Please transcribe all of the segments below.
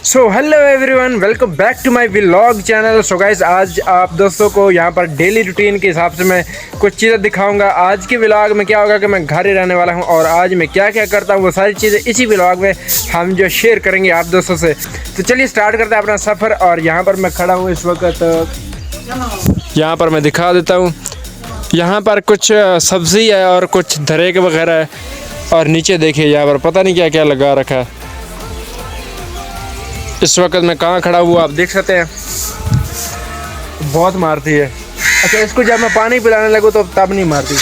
So hello everyone, welcome back to my vlog channel. So guys, आज आप दोस्तों को यहाँ पर डेली रूटीन के हिसाब से मैं कुछ चीज़ें दिखाऊंगा। आज के व्लॉग में क्या होगा कि मैं घर ही रहने वाला हूँ और आज मैं क्या क्या करता हूँ वो सारी चीज़ें इसी व्लॉग में हम जो शेयर करेंगे आप दोस्तों से। तो चलिए स्टार्ट करते हैं अपना सफ़र। और यहाँ पर मैं खड़ा हूँ इस वक्त, यहाँ पर मैं दिखा देता हूँ। यहाँ पर कुछ सब्ज़ी है और कुछ दरेक वगैरह है और नीचे देखिए यहाँ पर पता नहीं क्या क्या लगा रखा है। इस वक्त मैं कहाँ खड़ा हुआ आप देख सकते हैं, बहुत मारती है। अच्छा, इसको जब मैं पानी पिलाने लगूँ तो तब नहीं मारती,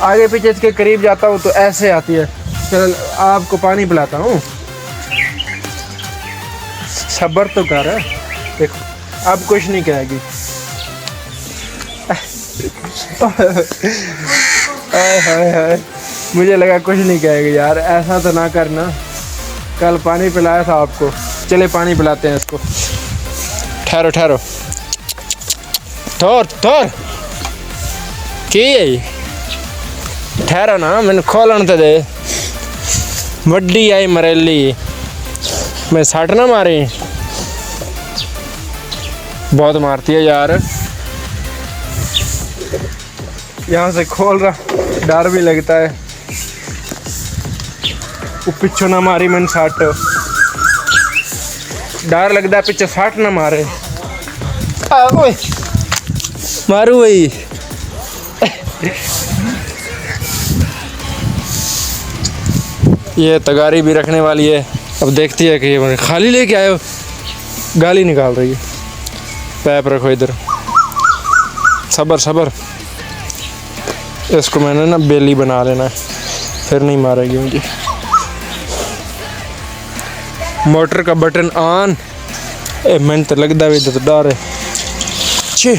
आगे पीछे इसके करीब जाता हूँ तो ऐसे आती है। चल आपको पानी पिलाता हूँ, सब्र तो कर। देखो अब कुछ नहीं कहेगी। हाय मुझे लगा कुछ नहीं कहेगी यार, ऐसा तो ना करना। कल पानी पिलाया था आपको, चले पानी पिलाते हैं इसको। ठहरो ठहरो, थोर थोर की ठहरो ना, मैंने खोलन तो दे। वड्डी आई मरेली, मैं सट ना मारी। बहुत मारती है यार, यहाँ से खोल रहा, डर भी लगता है। वो पिछो ना मारी मैंने सट, डर लगता है पीछे साठ ना मारे। ओए मारू वही। ये तगारी भी रखने वाली है, अब देखती है कि ये खाली लेके आए हो, गाली निकाल रही है। पैप रखो इधर, सबर सबर। इसको मैंने ना बेली बना लेना है, फिर नहीं मारेगी मुझे। मोटर का बटन ऑन। मैंने तो लगता भी तो डर है। छी,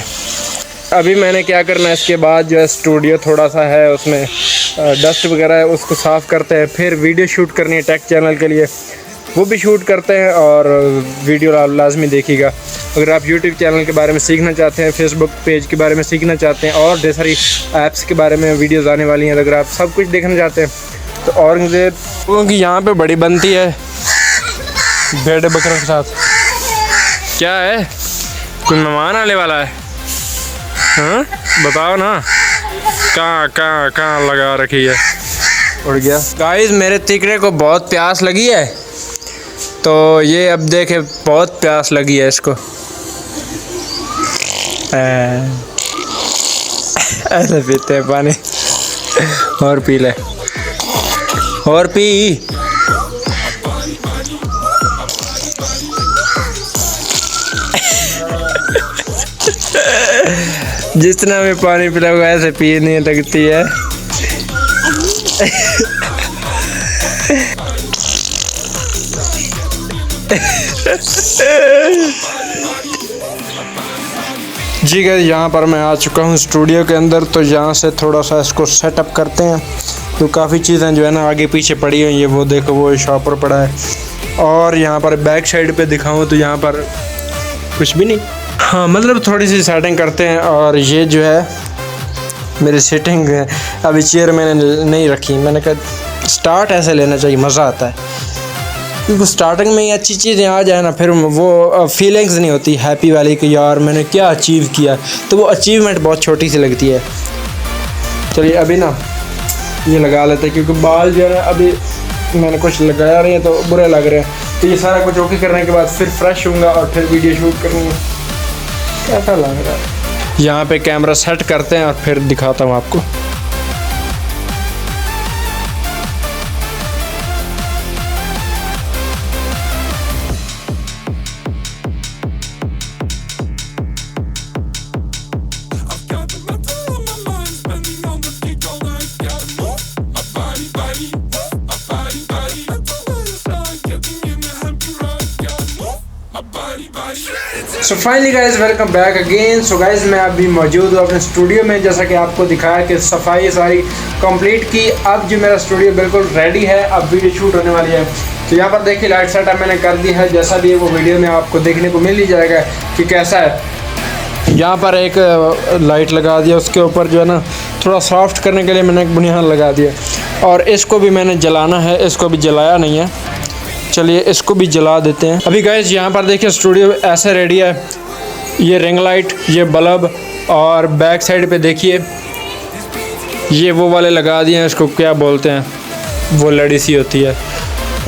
अभी मैंने क्या करना है, इसके बाद जो है स्टूडियो थोड़ा सा है उसमें डस्ट वगैरह है, उसको साफ़ करते हैं। फिर वीडियो शूट करनी है टेक चैनल के लिए, वो भी शूट करते हैं और वीडियो लाजमी देखिएगा। अगर आप यूट्यूब चैनल के बारे में सीखना चाहते हैं, फेसबुक पेज के बारे में सीखना चाहते हैं और ढेर सारी ऐप्स के बारे में वीडियोज़ आने वाली हैं, अगर आप सब कुछ देखना चाहते हैं तो औरंगज़ेब क्योंकि यहाँ पर बड़ी बनती है भेड़ बकरों के साथ। क्या है, कोई मेहमान आने वाला है? हाँ बताओ ना, कहाँ लगा रखी है। उड़ गया। गाइस, मेरे तिकड़े को बहुत प्यास लगी है, तो ये अब देखे बहुत प्यास लगी है इसको। ऐसे पीते हैं पानी। और पी ले, और पी। जितना मैं पानी पिलाऊंगा ऐसे पीने लगती है। जी गाइस, यहाँ पर मैं आ चुका हूँ स्टूडियो के अंदर। तो यहाँ से थोड़ा सा इसको सेटअप करते हैं। तो काफ़ी चीज़ें जो है ना आगे पीछे पड़ी हुई हैं, वो देखो वो शॉपर पड़ा है। और यहाँ पर बैक साइड पे दिखाऊँ तो यहाँ पर कुछ भी नहीं। हाँ मतलब थोड़ी सी सेटिंग करते हैं। और ये जो है मेरी सेटिंग है, अभी चेयर मैंने नहीं रखी। मैंने कहा स्टार्ट ऐसे लेना चाहिए, मज़ा आता है। क्योंकि स्टार्टिंग में ही अच्छी चीज़ें आ जाए ना, फिर वो फीलिंग्स नहीं होती हैप्पी वाली कि यार मैंने क्या अचीव किया, तो वो अचीवमेंट बहुत छोटी सी लगती है। चलिए अभी ना ये लगा लेते हैं, क्योंकि बाल जो है अभी मैंने कुछ लगाया नहीं है तो बुरे लग रहे हैं। तो ये सारा कुछ ओके करने के बाद फिर फ्रेश होऊंगा और फिर वीडियो शूट करूँगा। कैसा लग रहा है, यहाँ पे कैमरा सेट करते हैं और फिर दिखाता हूँ आपको। So finally guys, welcome back again. So guys, मैं अभी मौजूद हूँ अपने स्टूडियो में। जैसा कि आपको दिखाया कि सफाई सारी कंप्लीट की। अब जो मेरा स्टूडियो बिल्कुल रेडी है, अब वीडियो शूट होने वाली है। तो यहाँ पर देखिए लाइट सेटअप मैंने कर दी है, जैसा भी है वो वीडियो में आपको देखने को मिल ही जाएगा कि कैसा है। यहाँ पर एक लाइट लगा दिया, उसके ऊपर जो है ना थोड़ा सॉफ्ट करने के लिए मैंने एक बुनियाद लगा दिया। और इसको भी मैंने जलाना है, इसको भी जलाया नहीं है। चलिए इसको भी जला देते हैं। अभी गाइस यहाँ पर देखिए स्टूडियो ऐसे रेडी है, ये रिंग लाइट, ये बल्ब, और बैक साइड पे देखिए ये वो वाले लगा दिए हैं, इसको क्या बोलते हैं, वो लड़ी सी होती है।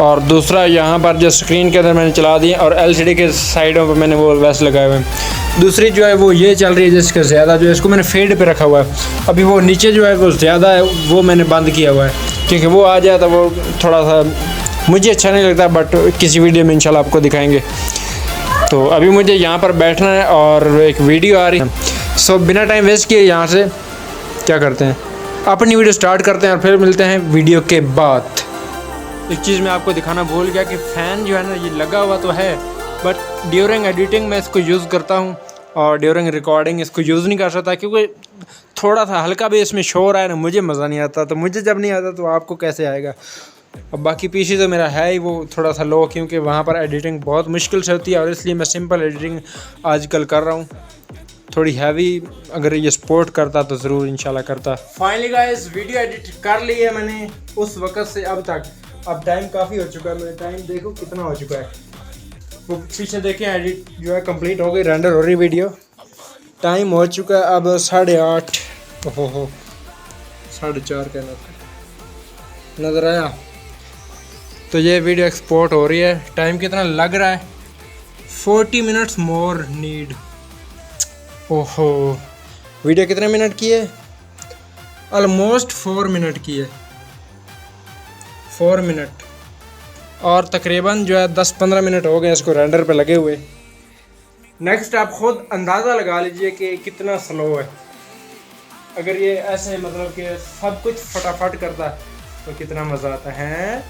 और दूसरा यहाँ पर जो स्क्रीन के अंदर मैंने चला दिए, और एलसीडी के साइडों पे मैंने वो वैसे लगाए हुए हैं। दूसरी जो है वो ये चल रही है जिसका ज़्यादा जो है इसको मैंने फेड पे रखा हुआ है। अभी वो नीचे जो है वो ज़्यादा है, वो मैंने बंद किया हुआ है क्योंकि वो आ जाए तो वो थोड़ा सा मुझे अच्छा नहीं लगता, बट किसी वीडियो में इंशाल्लाह आपको दिखाएंगे। तो अभी मुझे यहाँ पर बैठना है और एक वीडियो आ रही है। सो बिना टाइम वेस्ट किए यहाँ से क्या करते हैं, अपनी वीडियो स्टार्ट करते हैं और फिर मिलते हैं वीडियो के बाद। एक चीज़ मैं आपको दिखाना भूल गया कि फ़ैन जो है ना ये लगा हुआ तो है, बट ड्यूरिंग एडिटिंग मैं इसको यूज़ करता हूँ और ड्यूरिंग रिकॉर्डिंग इसको यूज़ नहीं कर सकता क्योंकि थोड़ा सा हल्का भी इसमें शोर आए ना मुझे मज़ा नहीं आता। तो मुझे जब नहीं आता तो आपको कैसे आएगा। अब बाकी पीसी तो मेरा है ही वो थोड़ा सा लो, क्योंकि वहाँ पर एडिटिंग बहुत मुश्किल से होती है और इसलिए मैं सिंपल एडिटिंग आजकल कर रहा हूँ। थोड़ी हैवी अगर ये सपोर्ट करता तो ज़रूर इंशाल्लाह करता। फाइनली गाइस वीडियो एडिट कर ली है मैंने उस वक़्त से अब तक। अब टाइम काफ़ी हो चुका है, मेरा टाइम देखो कितना हो चुका है। वो पीछे देखें एडिट जो है कंप्लीट हो गई, रेंडर हो रही वीडियो। टाइम हो चुका है अब 8:30, हो 4:30 कहना नज़र आया। तो ये वीडियो एक्सपोर्ट हो रही है। टाइम कितना लग रहा है, 40 मिनट्स मोर नीड। ओहो वीडियो कितने मिनट की है, ऑलमोस्ट 4 मिनट की है, 4 मिनट, और तकरीबन जो है 10-15 मिनट हो गए इसको रेंडर पे लगे हुए। नेक्स्ट आप खुद अंदाज़ा लगा लीजिए कि कितना स्लो है। अगर ये ऐसे मतलब कि सब कुछ फटाफट करता है तो कितना मज़ा आता है।